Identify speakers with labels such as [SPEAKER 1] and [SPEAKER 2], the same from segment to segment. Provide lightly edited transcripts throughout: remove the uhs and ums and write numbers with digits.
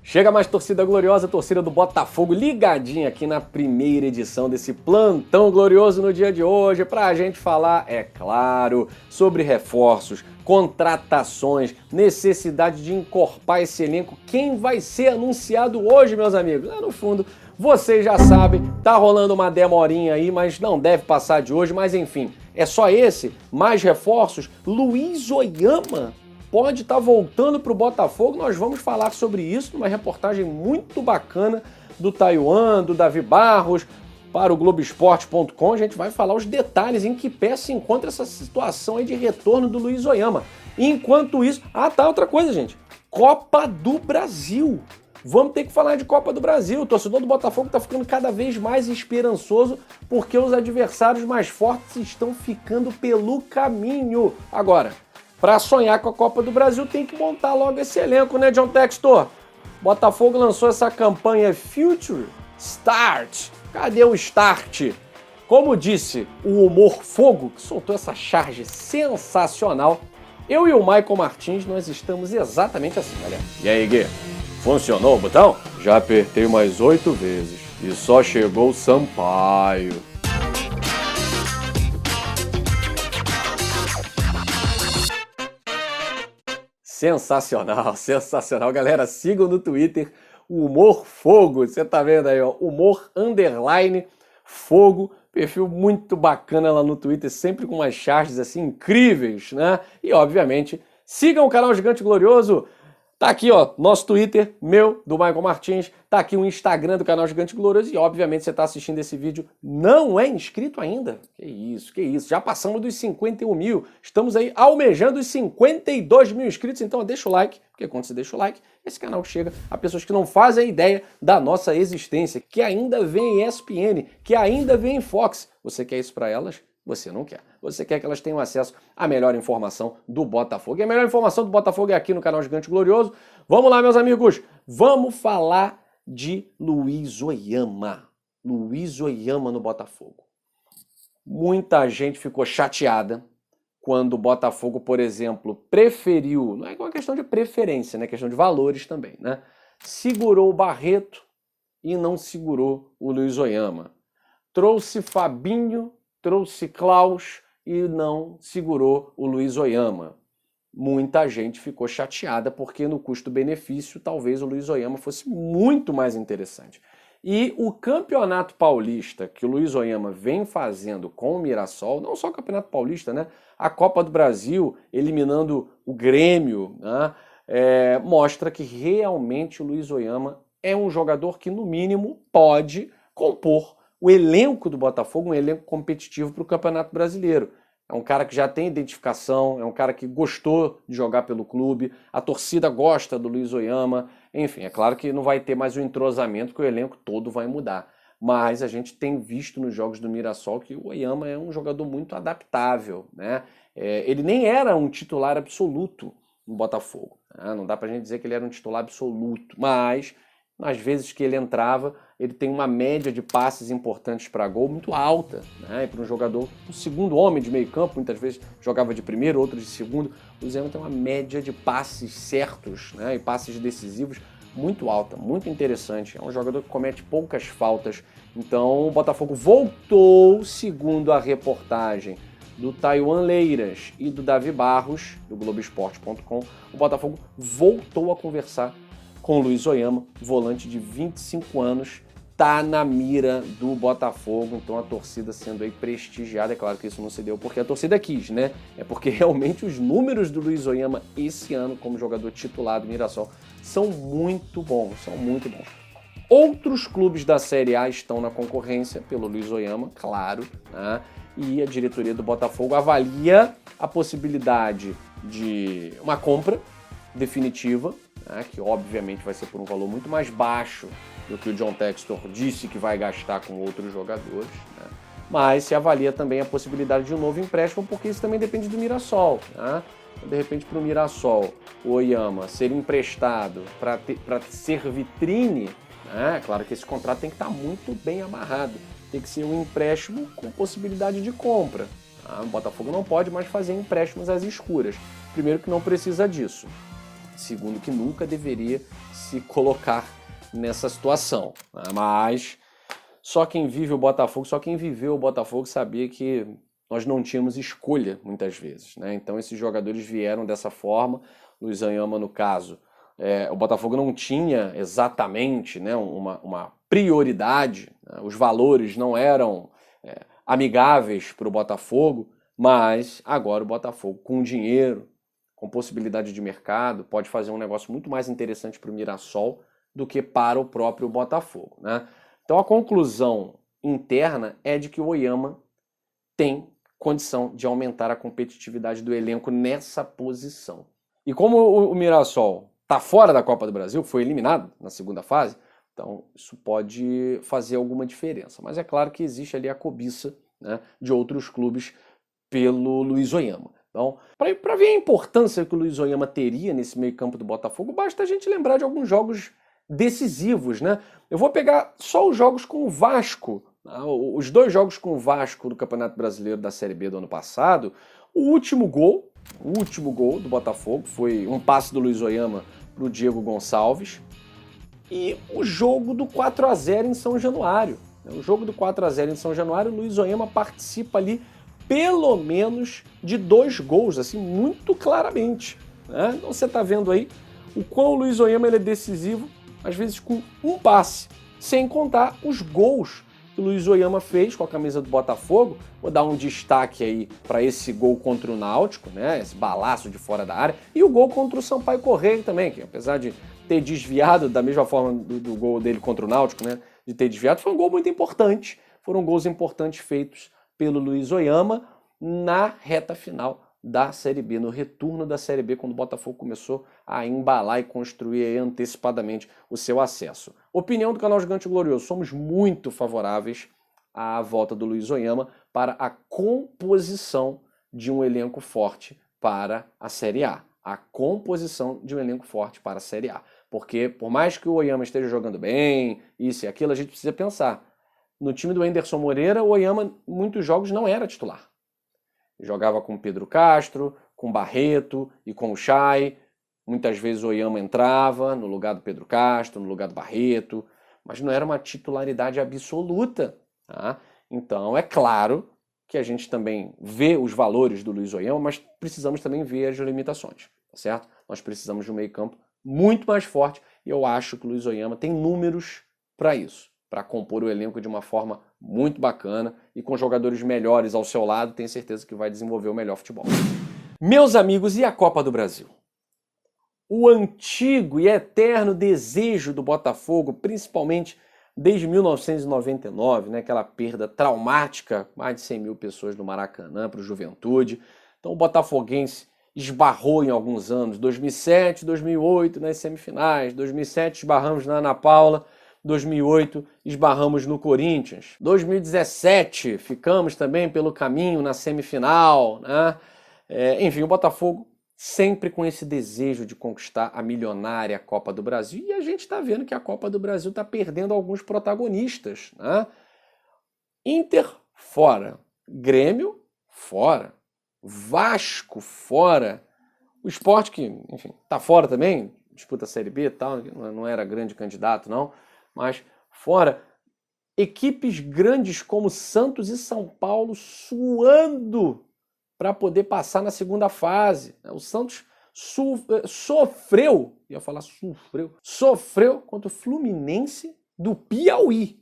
[SPEAKER 1] Chega mais torcida gloriosa, torcida do Botafogo, ligadinha aqui na primeira edição desse plantão glorioso no dia de hoje, pra gente falar, é claro, sobre reforços, contratações, necessidade de encorpar esse elenco, quem vai ser anunciado hoje, meus amigos? No fundo, vocês já sabem, tá rolando uma demorinha aí, mas não deve passar de hoje, mas enfim, é só esse, mais reforços, Luiz Oyama pode estar voltando para o Botafogo. Nós vamos falar sobre isso numa reportagem muito bacana do Taiwan, do Davi Barros, para o Globoesporte.com. A gente vai falar os detalhes em que pé se encontra essa situação aí de retorno do Luiz Oyama. Enquanto isso... outra coisa, gente. Copa do Brasil. Vamos ter que falar de Copa do Brasil. O torcedor do Botafogo está ficando cada vez mais esperançoso porque os adversários mais fortes estão ficando pelo caminho. Agora, para sonhar com a Copa do Brasil, tem que montar logo esse elenco, né, John Textor? Botafogo lançou essa campanha Future Start. Cadê o Start? Como disse o Humor Fogo, que soltou essa charge sensacional, eu e o Michael Martins, nós estamos exatamente assim, galera. E aí, Gui? Funcionou o botão? Já apertei mais 8 vezes e só chegou o Sampaio. Sensacional, sensacional. Galera, sigam no Twitter o Humor Fogo. Você tá vendo aí, ó, Humor _ Fogo. Perfil muito bacana lá no Twitter, sempre com umas charges assim incríveis, né? E, obviamente, sigam o canal Gigante Glorioso. Tá aqui, ó, nosso Twitter, meu, do Michael Martins, tá aqui o Instagram do canal Gigante Glorioso e, obviamente, você tá assistindo esse vídeo, não é inscrito ainda? Que isso, já passamos dos 51 mil, estamos aí almejando os 52 mil inscritos, então deixa o like, porque quando você deixa o like, esse canal chega a pessoas que não fazem ideia da nossa existência, que ainda vem em ESPN, que ainda vem em Fox. Você quer isso pra elas? Você não quer. Você quer que elas tenham acesso à melhor informação do Botafogo. E a melhor informação do Botafogo é aqui no canal Gigante Glorioso. Vamos lá, meus amigos. Vamos falar de Luiz Oyama. Luiz Oyama no Botafogo. Muita gente ficou chateada quando o Botafogo, por exemplo, preferiu, não é uma questão de preferência, né? É questão de valores também, né? Segurou o Barreto e não segurou o Luiz Oyama. Trouxe Fabinho, trouxe Klaus e não segurou o Luiz Oyama. Muita gente ficou chateada porque no custo-benefício talvez o Luiz Oyama fosse muito mais interessante. E o Campeonato Paulista que o Luiz Oyama vem fazendo com o Mirassol, não só o Campeonato Paulista, né? A Copa do Brasil, eliminando o Grêmio, né? Mostra que realmente o Luiz Oyama é um jogador que, no mínimo, pode compor o elenco do Botafogo, um elenco competitivo para o Campeonato Brasileiro. É um cara que já tem identificação, é um cara que gostou de jogar pelo clube, a torcida gosta do Luiz Oyama, enfim, é claro que não vai ter mais o entrosamento, porque o elenco todo vai mudar. Mas a gente tem visto nos jogos do Mirassol que o Oyama é um jogador muito adaptável, né? Ele nem era um titular absoluto no Botafogo, né? Não dá pra gente dizer que ele era um titular absoluto, mas nas vezes que ele entrava, ele tem uma média de passes importantes para gol muito alta, né? E para um jogador, um segundo homem de meio campo, muitas vezes jogava de primeiro, outro de segundo. O Zema tem uma média de passes certos, né? E passes decisivos muito alta, muito interessante. É um jogador que comete poucas faltas. Então o Botafogo voltou, segundo a reportagem do Taiwan Leiras e do Davi Barros, do Globoesporte.com, o Botafogo voltou a conversar com o Luiz Oyama, volante de 25 anos, tá na mira do Botafogo, então a torcida sendo aí prestigiada. É claro que isso não se deu porque a torcida quis, né? É porque realmente os números do Luiz Oyama esse ano como jogador titular do Mirassol são muito bons, Outros clubes da Série A estão na concorrência pelo Luiz Oyama, claro, né? E a diretoria do Botafogo avalia a possibilidade de uma compra definitiva, né, que obviamente vai ser por um valor muito mais baixo do que o John Textor disse que vai gastar com outros jogadores, né? Mas se avalia também a possibilidade de um novo empréstimo, porque isso também depende do Mirassol, né? De repente, para o Mirassol, o Oyama ser emprestado para ser vitrine, né? Claro que esse contrato tem que estar muito bem amarrado, tem que ser um empréstimo com possibilidade de compra, tá? O Botafogo não pode mais fazer empréstimos às escuras, primeiro que não precisa disso. segundo que nunca deveria se colocar nessa situação, né? Mas só quem vive o Botafogo, só quem viveu o Botafogo sabia que nós não tínhamos escolha muitas vezes, né? Então esses jogadores vieram dessa forma. Luiz Anhama, no caso, o Botafogo não tinha exatamente, né, uma prioridade, né? Os valores não eram amigáveis para o Botafogo, mas agora o Botafogo, com dinheiro, com possibilidade de mercado, pode fazer um negócio muito mais interessante para o Mirassol do que para o próprio Botafogo, né? Então a conclusão interna é de que o Oyama tem condição de aumentar a competitividade do elenco nessa posição. E como o Mirassol está fora da Copa do Brasil, foi eliminado na segunda fase, então isso pode fazer alguma diferença. Mas é claro que existe ali a cobiça, né, de outros clubes pelo Luiz Oyama. Então, para ver a importância que o Luiz Oyama teria nesse meio-campo do Botafogo, basta a gente lembrar de alguns jogos decisivos, né? Eu vou pegar só os jogos com o Vasco, os 2 jogos com o Vasco do Campeonato Brasileiro da Série B do ano passado. O último gol do Botafogo foi um passe do Luiz Oyama para o Diego Gonçalves. E o jogo do 4-0 em São Januário. O jogo do 4-0 em São Januário, o Luiz Oyama participa ali pelo menos de 2 gols, assim, muito claramente, né? Então você está vendo aí o quão o Luiz Oyama ele é decisivo, às vezes com um passe, sem contar os gols que o Luiz Oyama fez com a camisa do Botafogo. Vou dar um destaque aí para esse gol contra o Náutico, né? Esse balaço de fora da área, e o gol contra o Sampaio Corrêa também, que apesar de ter desviado da mesma forma do gol dele contra o Náutico, né? De ter desviado, foi um gol muito importante. Foram gols importantes feitos pelo Luiz Oyama na reta final da Série B, no retorno da Série B, quando o Botafogo começou a embalar e construir antecipadamente o seu acesso. Opinião do canal Gigante Glorioso: somos muito favoráveis à volta do Luiz Oyama para a composição de um elenco forte para a Série A. A composição de um elenco forte para a Série A. Porque, por mais que o Oyama esteja jogando bem, isso e aquilo, a gente precisa pensar. No time do Anderson Moreira, o Oyama, em muitos jogos, não era titular. Jogava com Pedro Castro, com Barreto e com o Chay. Muitas vezes o Oyama entrava no lugar do Pedro Castro, no lugar do Barreto, mas não era uma titularidade absoluta, tá? Então, é claro que a gente também vê os valores do Luiz Oyama, mas precisamos também ver as limitações, tá certo? Nós precisamos de um meio-campo muito mais forte, e eu acho que o Luiz Oyama tem números para isso, para compor o elenco de uma forma muito bacana e com jogadores melhores ao seu lado, tenho certeza que vai desenvolver o melhor futebol. Meus amigos, e a Copa do Brasil? O antigo e eterno desejo do Botafogo, principalmente desde 1999, né, aquela perda traumática, mais de 100 mil pessoas no Maracanã para o Juventude. Então o botafoguense esbarrou em alguns anos, 2007, 2008 nas semifinais, 2007 esbarramos na Ana Paula, 2008 esbarramos no Corinthians, 2017 ficamos também pelo caminho na semifinal, né? Enfim, o Botafogo sempre com esse desejo de conquistar a milionária Copa do Brasil, e a gente está vendo que a Copa do Brasil está perdendo alguns protagonistas, né? Inter fora, Grêmio fora, Vasco fora, o Sport que, enfim, tá fora também, disputa a Série B e tal, não era grande candidato não, mas fora. Equipes grandes como Santos e São Paulo suando para poder passar na segunda fase. O Santos sofreu contra o Fluminense do Piauí.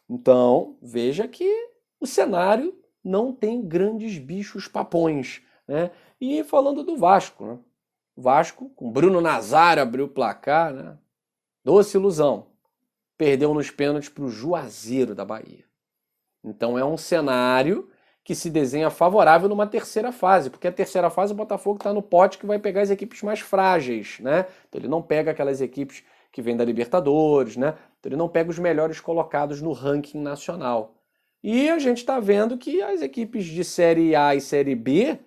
[SPEAKER 1] Então, veja que o cenário não tem grandes bichos papões, né? E falando do Vasco, né? O Vasco, com Bruno Nazário, abriu o placar, né? Doce ilusão. Perdeu nos pênaltis para o Juazeiro da Bahia. Então é um cenário que se desenha favorável numa terceira fase, porque a terceira fase o Botafogo está no pote que vai pegar as equipes mais frágeis, né? Então ele não pega aquelas equipes que vêm da Libertadores, né? Então ele não pega os melhores colocados no ranking nacional. E a gente está vendo que as equipes de Série A e Série B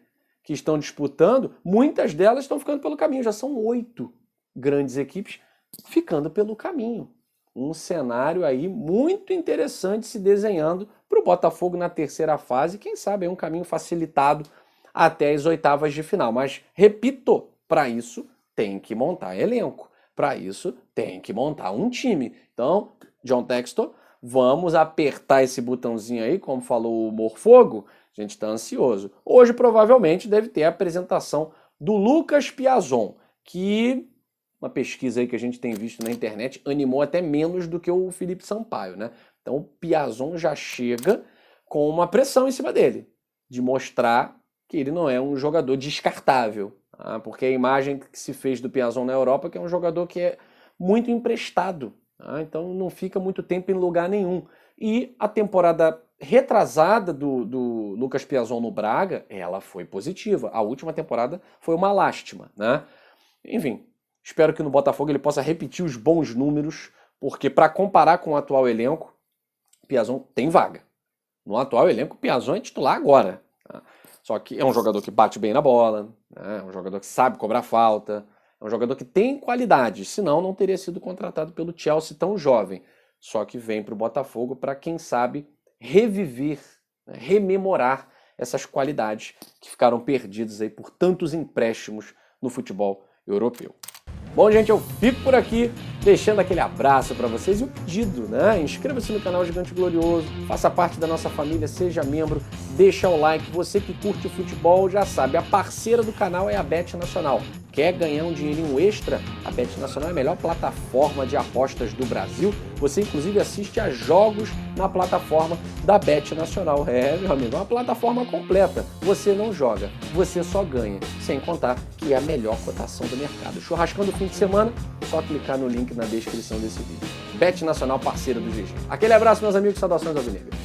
[SPEAKER 1] que estão disputando, muitas delas estão ficando pelo caminho. Já são 8 grandes equipes ficando pelo caminho. Um cenário aí muito interessante se desenhando para o Botafogo na terceira fase. Quem sabe é um caminho facilitado até as oitavas de final. Mas, repito, Para isso, tem que montar elenco. Para isso, tem que montar um time. Então, John Textor, vamos apertar esse botãozinho aí, como falou o Morfogo. A gente está ansioso. Hoje, provavelmente, deve ter a apresentação do Lucas Piazon, que uma pesquisa aí que a gente tem visto na internet animou até menos do que o Felipe Sampaio, né? Então, o Piazon já chega com uma pressão em cima dele, de mostrar que ele não é um jogador descartável. Porque a imagem que se fez do Piazon na Europa é que é um jogador que é muito emprestado. Então não fica muito tempo em lugar nenhum. E a temporada retrasada do Lucas Piazon no Braga, ela foi positiva. A última temporada foi uma lástima, né? Enfim, espero que no Botafogo ele possa repetir os bons números, porque para comparar com o atual elenco, Piazon tem vaga. No atual elenco, Piazon é titular agora. Só que é um jogador que bate bem na bola, né? É um jogador que sabe cobrar falta, é um jogador que tem qualidade, senão não teria sido contratado pelo Chelsea tão jovem. Só que vem para o Botafogo para, quem sabe, reviver, né? Rememorar essas qualidades que ficaram perdidas aí por tantos empréstimos no futebol europeu. Bom, gente, eu fico por aqui, deixando aquele abraço para vocês e o pedido, né? Inscreva-se no canal Gigante Glorioso, faça parte da nossa família, seja membro, deixa o like. Você que curte o futebol já sabe, a parceira do canal é a Bet Nacional. Quer ganhar um dinheirinho extra? A Bet Nacional é a melhor plataforma de apostas do Brasil. Você, inclusive, assiste a jogos na plataforma da Bet Nacional. É, meu amigo, é uma plataforma completa. Você não joga, você só ganha. Sem contar que é a melhor cotação do mercado. Churrascão do fim de semana, só clicar no link na descrição desse vídeo. Bet Nacional, parceira do GG. Aquele abraço, meus amigos, saudações alvinegras.